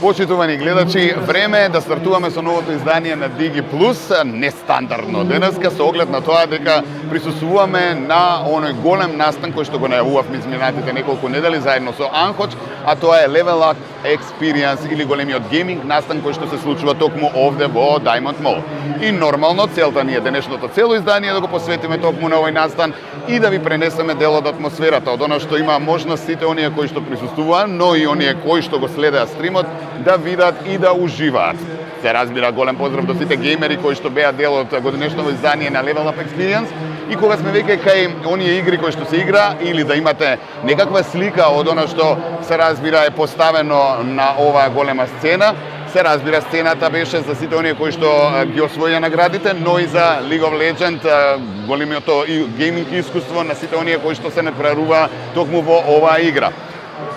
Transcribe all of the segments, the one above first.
Почитувани гледачи, време е да стартуваме со новото издание на Digi Plus, нестандардно денеска, со оглед на тоа дека присуствуваме на оној голем настан кој што го најавувавме изминатите неколку недели заедно со Анхоч, а тоа е Level Up Experience или големиот гейминг настан кој што се случува токму овде во Diamond Mall. И нормално целта ни е денешното цело издание да го посветиме токму на овој настан и да ви пренесеме дел од атмосферата, од она што има можност сите оние кои што присуствуваат, но и оние кои што го следеа стримот да видат и да уживаат. Се разбира, голем поздрав до сите геймери кои што беа дел од годинешното издание на Level Up Experience. И кога сме веќе кај оние игри кои што се игра или да имате некаква слика од она што се разбира е поставено на оваа голема сцена, се разбира сцената беше за сите оние кои што ги освоија наградите, но и за League of Legends, големиото и гейминг искуство на сите оние кои што се надпреварува токму во оваа игра.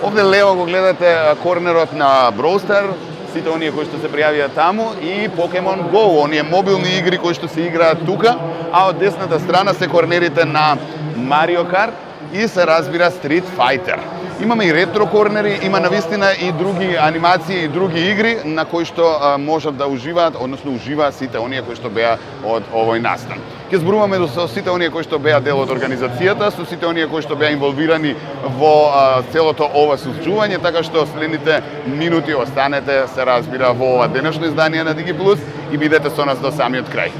Овде лево го гледате корнерот на Brawl Stars, сите оние кои што се пријавија таму и Pokemon Go, оние мобилни игри кои што се играат тука, а од десната страна се корнерите на Mario Kart и се разбира Street Fighter. Имаме и ретро корнери, има навистина и други анимации и други игри на кои што можат да уживаат, односно уживаат сите оние кои што беа од овој настан. Ќе зборуваме со сите оние кои што беа дел од организацијата, со сите оние кои што беа инволвирани во целото ова случување, така што следните минути останете, се разбира, во ова денешно издание на Digi Plus и бидете со нас до самиот крај.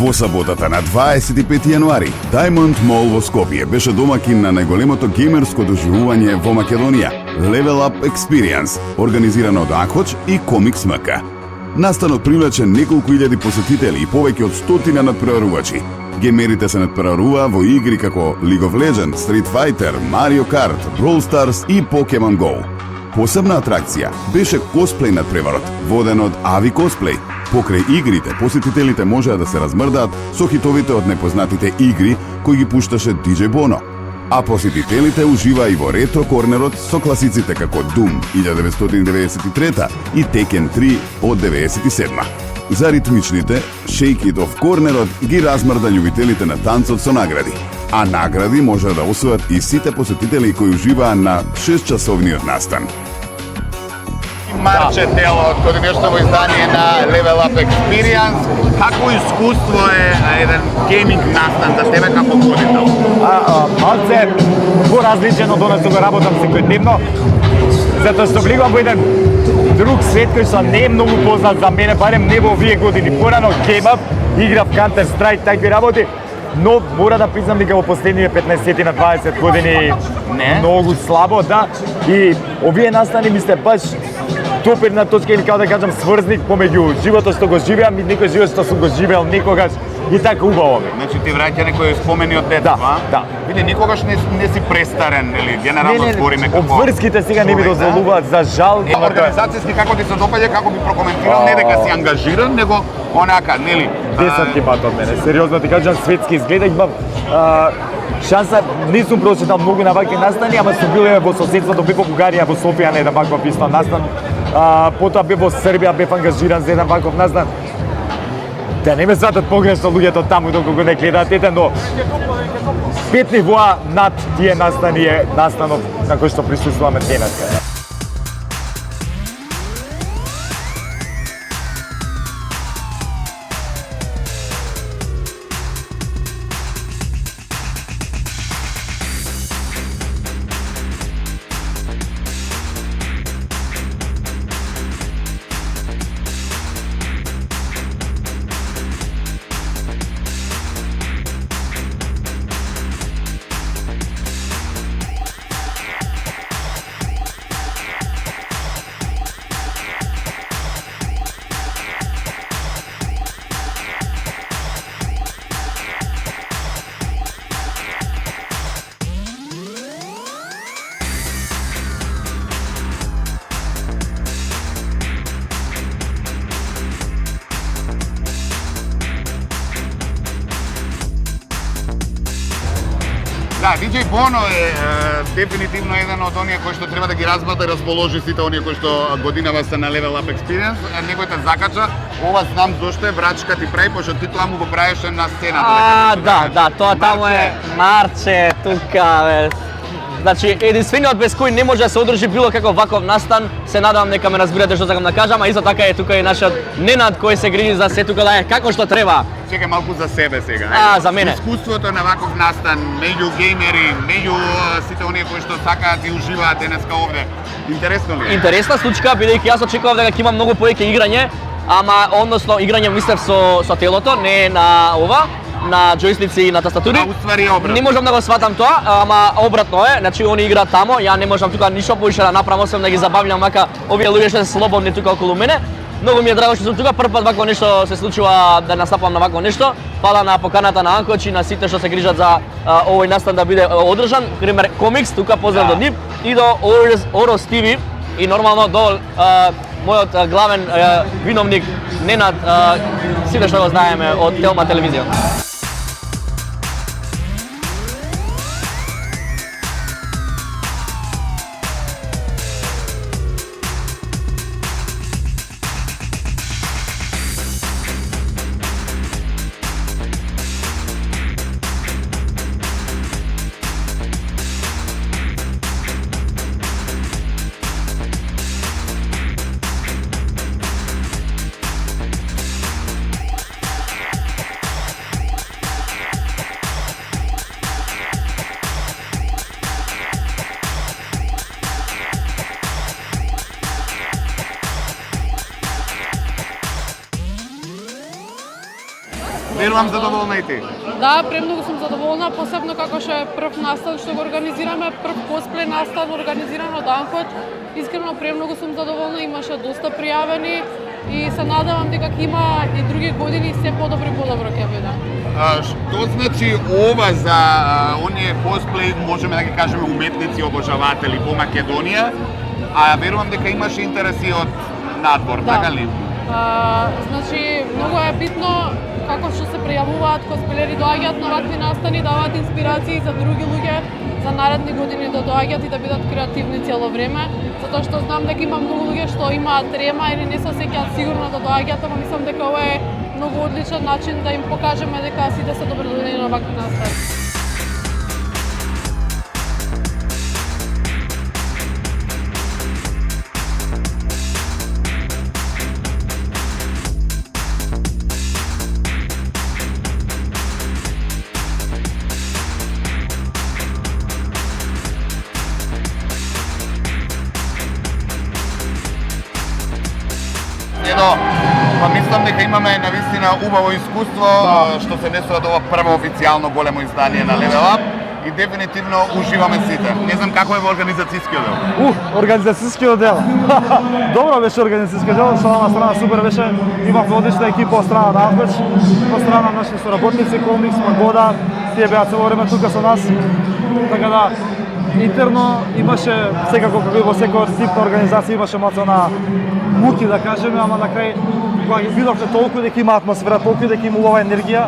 Во саботата на 25 јануари, Diamond Mall во Скопје беше домакин на најголемото геймерско доживување во Македонија, Level Up Experience, организирано од Анхоч и Комикс МК. Настанот привлече неколку илјади посетители и повеќе од 100 надпреварувачи. Геймерите се надпреваруваа во игри како League of Legends, Street Fighter, Mario Kart, Brawl Stars и Pokemon Go. Посебна атракција беше косплеј надпреварот, воден од Ави Косплеј. Покрај игрите, посетителите можеа да се размрдаат со хитовите од непознатите игри кои ги пушташе DJ Bono. А посетителите уживаа и во ретро корнерот со класиците како Doom 1993 и Tekken 3 од 97. За ритмичните, Shake It Off корнерот ги размрда љубителите на танцот со награди. А награди може да освојат и сите посетители кои уживаа на 6-часовниот настан. Марче дел од годинешното издание на Level Up Experience. Какво искуство е еден гейминг настан за тебе како водител? Малце поразличен од она што го работам секојдневно, затоа што влегувам во еден друг свет кој што не е многу познат за мене, барем не во овие години. Порано геймав, играв Counter Strike, такви работи, но мора да признам дека во последниве 15 на 20 години многу слабо, да. И овие настани ми се баш допирна точка или како да кажам сврзник помеѓу животот што го живеам и некој живот што сум го живеел некогаш и така убаво ми. Значи ти враќа некои спомени од детство, да. Види, никогаш не си престарен, или генерално збориме како... Обврските сега не ми дозволуваат, за жал. Организацијски како ти се допаѓа, како би прокоментирал, не дека си ангажиран, него онака, нели? Десетки пат од мене, сериозно ти кажам, светски изгледа, имам шанса, не сум прочитал многу на вакви настани, ама сум бил во соседството, бев во Бугарија, во Софија на еден ваков исто настан. Потоа бев во Србија, бев ангажиран за еден ваков настан. Да не ме сватат погрешно луѓето таму доколку го не гледаат ете, но 5 нивоа над тие настани е настанот на кој што присуствуваме денеска. Да, DJ Bono е дефинитивно еден од оние кои што треба да ги разбата и расположи сите оние кои што годинава се на Level Up Experience. Некој те закача, ова знам зошто е, врачка ти прави, пошто ти тоа му го правеше на сцената. Да, тоа таму е Марче, тука, бе. Значи, единствениот без кој не може да се одржи било каков ваков настан, се надевам дека ме разбирате што сакам да кажам, а исто така е тука и нашиот Ненад кој се грижи за се тука да е како што треба. Чекај малку за себе сега. За мене. Искуството на ваков настан, меѓу геймери, меѓу сите оние кои што сакаат и уживаат денеска овде. Интересно ли е? Интересна случка, бидејќи јас очекував дека ќе има многу повеќе играње, ама односно играње мислев со телото, не на ова, на џојстици и на тастатури. А уствари е обратно. Не можам да го сватам тоа, ама обратно е. Значи они играат тамо, ја не можам тука ништо повише да направам освен да ги забавljам вака овие луѓе што се слободни тука околу мене. Многу ми е драго што сум тука, прв пат вако нешто се случува да настапам на вако нешто. Фала на поканата на Анкоч и на сите што се грижат за овој настан да биде одржан. Пример Комикс, тука поздрав до нив и до Орос ТВ и нормално до мојот главен виновник Ненад, сите што го знаеме од Телма телевизија. Верувам задоволна и ти. Да, премногу сум задоволна, посебно како што е прв настан што го организираме, прв косплей настан организиран од Анкоч. Искрено премногу сум задоволна, имаше доста пријавени и се надевам дека ќе има и други години се подобро ќе биде. Што значи ова за оние косплей, можеме да ги кажеме уметници обожаватели во Македонија, а верувам дека имаше интереси од надвор, Да. така ли? Значи, многу е битно како што се пријавуваат косплеери, доаѓаат на вакви настани, даваат инспирации за други луѓе за наредни години да доаѓаат и да бидат креативни цело време, затоа што знам дека има многу луѓе што имаат трема или не се сеќаат сигурно да доаѓаат, ама мислам дека ова е многу одличен начин да им покажеме дека сите се добродошли на вакви настани. Па мислам дека имаме навистина убаво искуство што се несува до ова прво официјално големо издание на Level Up и дефинитивно уживаме сите. Не знам како е во организацијскиот дел. Организацијскиот дел. Добро беше организацијскиот дел, со една страна супер беше, имавме одлична екипа од страна на Анкоч, од страна на нашите соработници, Комикс, Магода, тие беа цело време тука со нас. Така да интерно имаше секако како и во секој тип на организација имаше малку на муки да кажеме, ама на крај кога ги видовме толку дека има атмосфера, толку дека има убава енергија,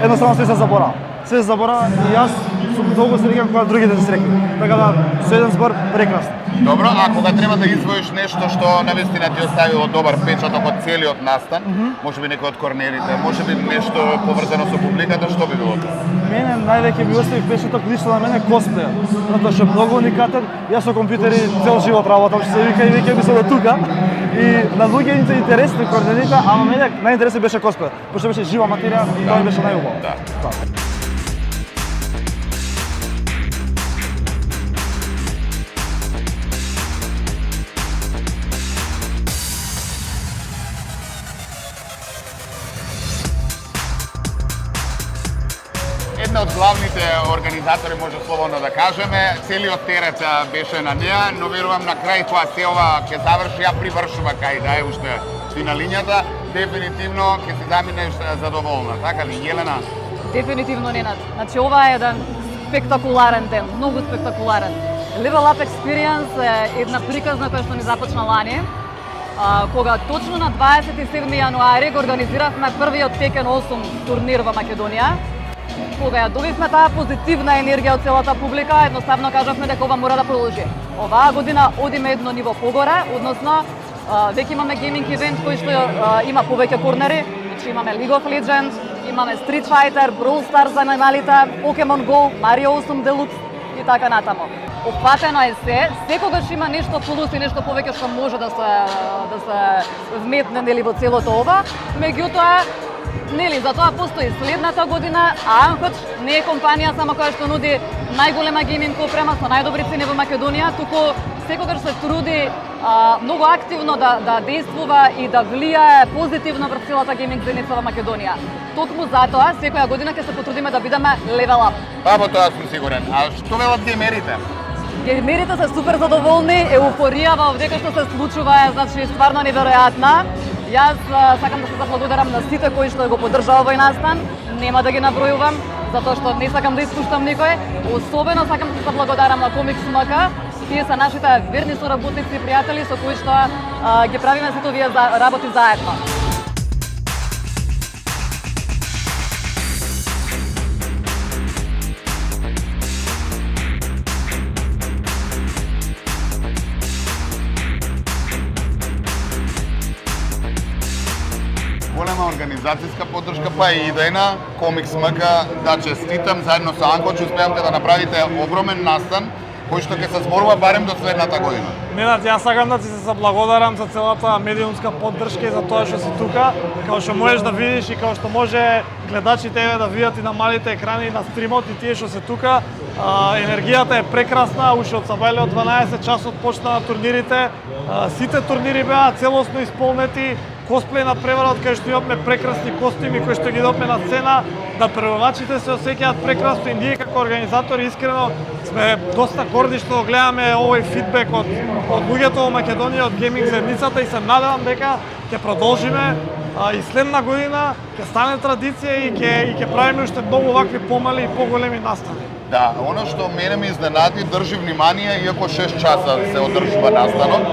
едноставно се заборава. Се заборава и јас сум долго среќен кога другите се среќни. Така да, со еден збор, прекрасно. Добро, а кога треба да извоиш нешто што навистина ти оставило добар печаток од целиот настан, можеби некој од корнерите, можеби нешто поврзано со публиката, што би било? Мене највеќе ми остави печаток лично на мене косплеер, затоа што е многу уникатен. Јас со компјутери цел живот работам, што се вика и веќе мислам до тука. И на луѓе им интересни корнерите, ама мене најинтересен беше косплеер, пошто беше жива материја и тоа беше најубаво. Да. Една од главните организатори, може слободно да кажеме, целиот терет беше на неа, но верувам на крај кога се ова ќе заврши, ја привршува кај да е уште на линијата, дефинитивно ќе се заминеш задоволна, така ли, Јелена? Дефинитивно Ненад. Значи ова е еден спектакуларен ден, многу спектакуларен. Level Up Experience е една приказна која што ни започна лани, кога точно на 27 јануари го организиравме првиот Tekken 8 турнир во Македонија. Кога ја добивме таа позитивна енергија од целата публика, едноставно кажавме дека ова мора да продолжи. Оваа година одиме едно ниво погоре, односно веќе имаме гейминг ивент кој што има повеќе корнери, значи имаме League of Legends, имаме Street Fighter, Brawl Stars за најмалите, Pokemon Go, Mario 8 Deluxe и така натаму. Опфатено е секогаш има нешто плюс и нешто повеќе што може да се вметне нели во целото ова. Меѓутоа, нели затоа постои следната година, а Анхоч не е компанија само која што нуди најголема гейминг опрема со најдобри цени во Македонија, туку секогаш се труди многу активно да действува и да влијае позитивно врз целата гейминг заедница во Македонија. Токму затоа секоја година ќе се потрудиме да бидеме level up. Па во тоа сум сигурен. А што велат геймерите? Геймерите се супер задоволни, еуфоријава овдека што се случува е значи стварно неверојатна. Јас сакам да се заблагодарам на сите кои што го поддржаа овој настан. Нема да ги набројувам, затоа што не сакам да испуштам никој. Особено сакам да се заблагодарам на Комикс МК. Тие се нашите верни соработници и пријатели со кои што ги правиме сите овие работи заедно. Голема организацијска поддршка, па и идејна, Комикс МК, да честитам, заедно со Анкоч успеавте да направите огромен настан, кој што ќе се зборува барем до следната година. Ненад, јас сакам да ти се заблагодарам за целата медиумска поддршка и за тоа што си тука, као што можеш да видиш и као што може гледачите еве да видат и на малите екрани на стримот и тие што се тука. Енергијата е прекрасна, уште од сабајле од 12 часот почнаа турнирите, сите турнири беа целосно исполнети, косплей на преварот кај што имавме прекрасни костими кои што ги добме на сцена, да преварачите се осеќаат прекрасно и ние како организатори искрено сме доста горди што гледаме овој фидбек од луѓето во Македонија, од гейминг заедницата и се надевам дека ќе продолжиме и следна година ќе стане традиција и ќе правиме уште многу вакви помали и поголеми настани. Да, оно што мене ме изненади, држи внимание, иако 6 часа се одржува настанот,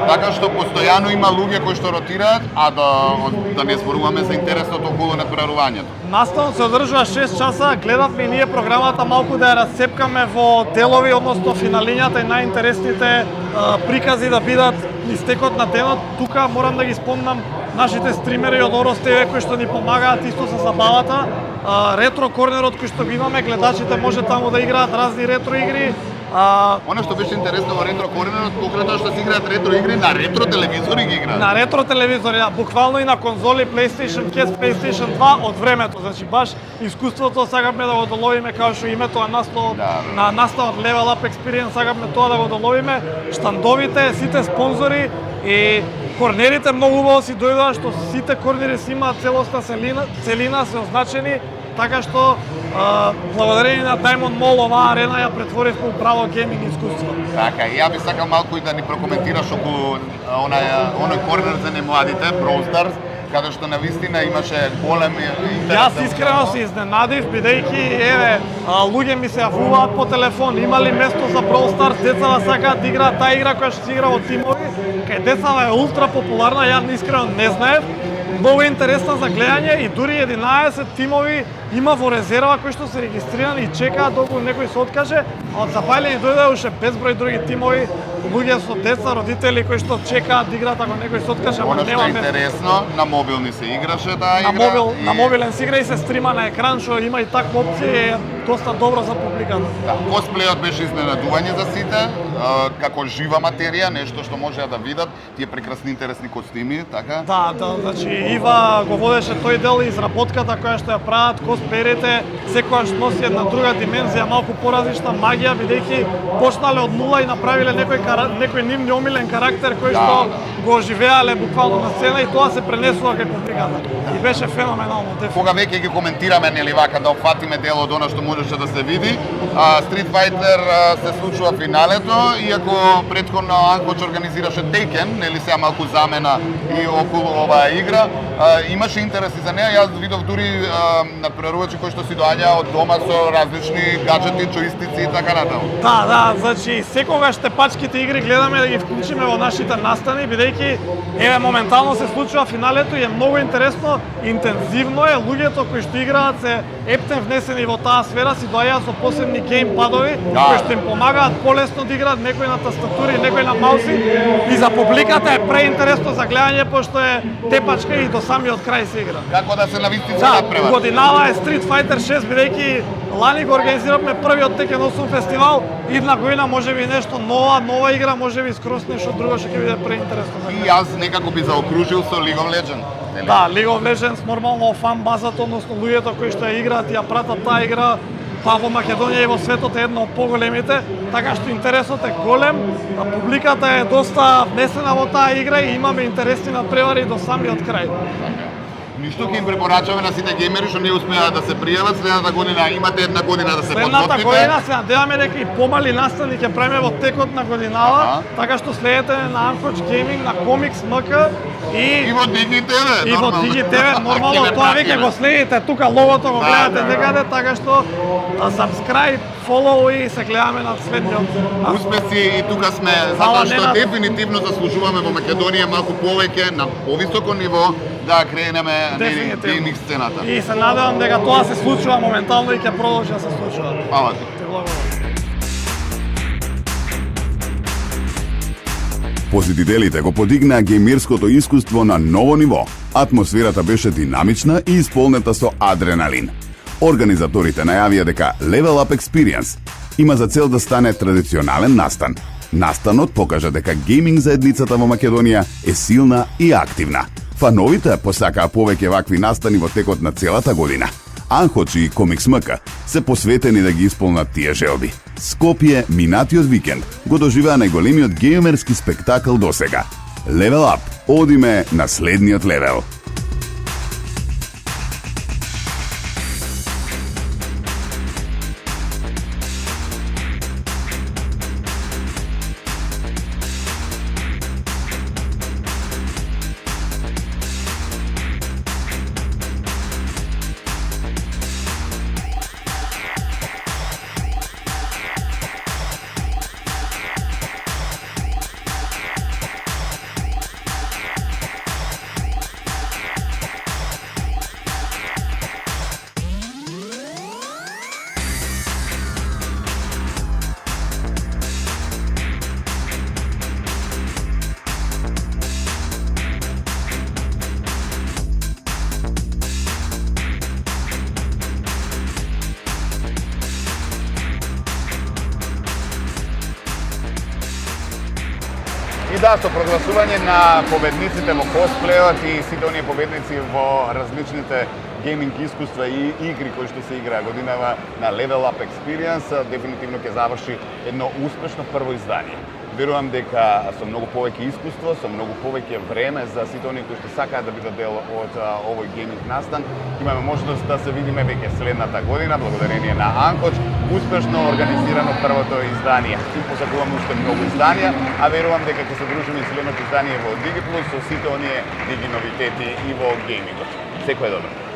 така што постојано има луѓе кои што ротираат, а да не зборуваме за интересот околу натпреварувањето. Настанот се одржува 6 часа, гледавме и ние програмата малку да ја расцепкаме во делови, односно финалињата и најинтересните прикази да бидат истекот на денот. Тука морам да ги спомнам нашите стримери од Орос ТВ кои што ни помагаат исто со забавата. Ретро корнерот кој што го имаме, гледачите може таму да играат разни ретро игри. Оно што беше интересно во ретро корнерот, покрај тоа што се играат ретро игри, на ретро телевизори ги играат. На ретро телевизори, да, буквално и на конзоли PlayStation, Kes, PlayStation 2 од времето. Значи баш искуството сакавме да го доловиме као што името на наставот Level Up Experience сакавме тоа да го доловиме. Штандовите, сите спонзори и корнерите многу убаво си дојдоа што сите корнери си имаат целосна целина се означени, така што благодарение на Diamond Mall оваа арена ја претворивме право гейминг искуство. Така, ја би сакал малку и да ни прокоментираш околу оној корнер за немладите, Brawl Stars, каде што навистина имаше голем интерес. Јас искрено се изненадив, бидејќи еве луѓе ми се јавуваат по телефон, има ли место за Brawl Stars, децава сакаат да играат таа игра која што се игра во тимови, кај децава е ултра популарна, ја искрено не знаев. Многу интересна за гледање и дури 11 тимови има во резерва кои што се регистрирани и чекаат доколку некој се откаже, а од запајлени дојде уште безброј други тимови, луѓе со деца, родители кои што чекаат да играат ако некој се откаже, ама нема место. Оно што е интересно, на мобилни се играше таа игра. На мобилен се игра и се стрима на екран, што има и таква опција, е доста добро за публиката. Да, косплејот беше изненадување за сите, како жива материја, нешто што можеа да видат, тие прекрасни интересни костими, така? Да, значи Ива го водеше тој дел изработката која што ја прават косплеерите, секогаш носи една друга димензија, малку поразлична магија, бидејќи почнале од нула и направиле некој нив неомилен карактер кој што го оживеале буквално на сцена и тоа се пренесува кај публиката. И беше феноменално. Кога веќе ги коментираме, нели вака да опфатиме дел од она што можеше да се види, Street Fighter се случува финалето, иако претходно Анкоч организираше Taken, нели сега малку замена и околу оваа игра, имаше интерес и за неа. Јас видов дури натпреварувачи кои што си доаѓаа од дома со различни гаджети, джоистици и така натаму. Да, значи секогаш тепачките игри гледаме да ги вклучиме во нашите настани, бидејќи еве моментално се случува финалето и е многу интересно, интензивно е, луѓето кои што играат се контент внесени во таа сфера си доаѓаат со посебни геймпадови Да. кои што им помагаат полесно да играат, некои на тастатури, некои на мауси, и за публиката е преинтересно за гледање пошто е тепачка и до самиот крај се игра. Како да се навистица Да, напреват? годинава е Street Fighter 6, бидејќи лани го организиравме првиот Tekken 8 фестивал, идна година можеби нешто нова игра, можеби скроз нешто друго што ќе биде преинтересно за И гледање. јас некако би заокружил со League of Legends. нели? Да, League of Legends нормално фан базата, односно луѓето кои што ја играат и ја пратат таа игра, па во Македонија и во светот е една од поголемите, така што интересот е голем, а публиката е доста внесена во таа игра и имаме интересни надпревари до самиот крај. Ништо ќе им препорачаме на сите геймери што не успеа да се пријават, следната година имате една година да се Следната подготвите. година се надеваме дека и помали настани ќе правиме во текот на годинава, Аха. така што следете на Ancoach Gaming, на Comics MK И во Digi TV, и во нормално. Digi TV, нормално Ќе ве тоа веќе пратиме. го следите, тука логото го Да, гледате да. некаде, така што subscribe, follow и се гледаме на светниот. Успеси и тука сме, Фала, затоа што Ненад. дефинитивно заслужуваме во Македонија малку повеќе на повисоко ниво да кренеме гейминг сцената. И се надевам дека тоа се случува моментално и ќе продолжи да се случува. Фала ти. Ти благодарам. Посетителите го подигнаа геймерското искуство на ново ниво. Атмосферата беше динамична и исполнета со адреналин. Организаторите најавија дека Level Up Experience има за цел да стане традиционален настан. Настанот покажа дека гейминг заедницата во Македонија е силна и активна. Фановите посакаа повеќе вакви настани во текот на целата година. Анхоч и Комикс МК се посветени да ги исполнат тие желби. Скопје минатиот викенд го доживеа најголемиот геймерски спектакл досега. Level Up, одиме на следниот левел. И да, со прогласување на победниците во косплеот и сите оние победници во различните гейминг искуства и игри кои што се играа годинава на Level Up Experience, дефинитивно ќе заврши едно успешно прво издание. Верувам дека со многу повеќе искуство, со многу повеќе време за сите оние кои што сакаат да бидат дел од овој гейминг настан, имаме можност да се видиме веќе следната година, благодарение на Анкоч, успешно организирано првото издание. И посакуваме уште многу изданија, а верувам дека ќе се дружиме и следното издание во Digi Plus со сите оние диги новитети и во геймингот. Секој добро.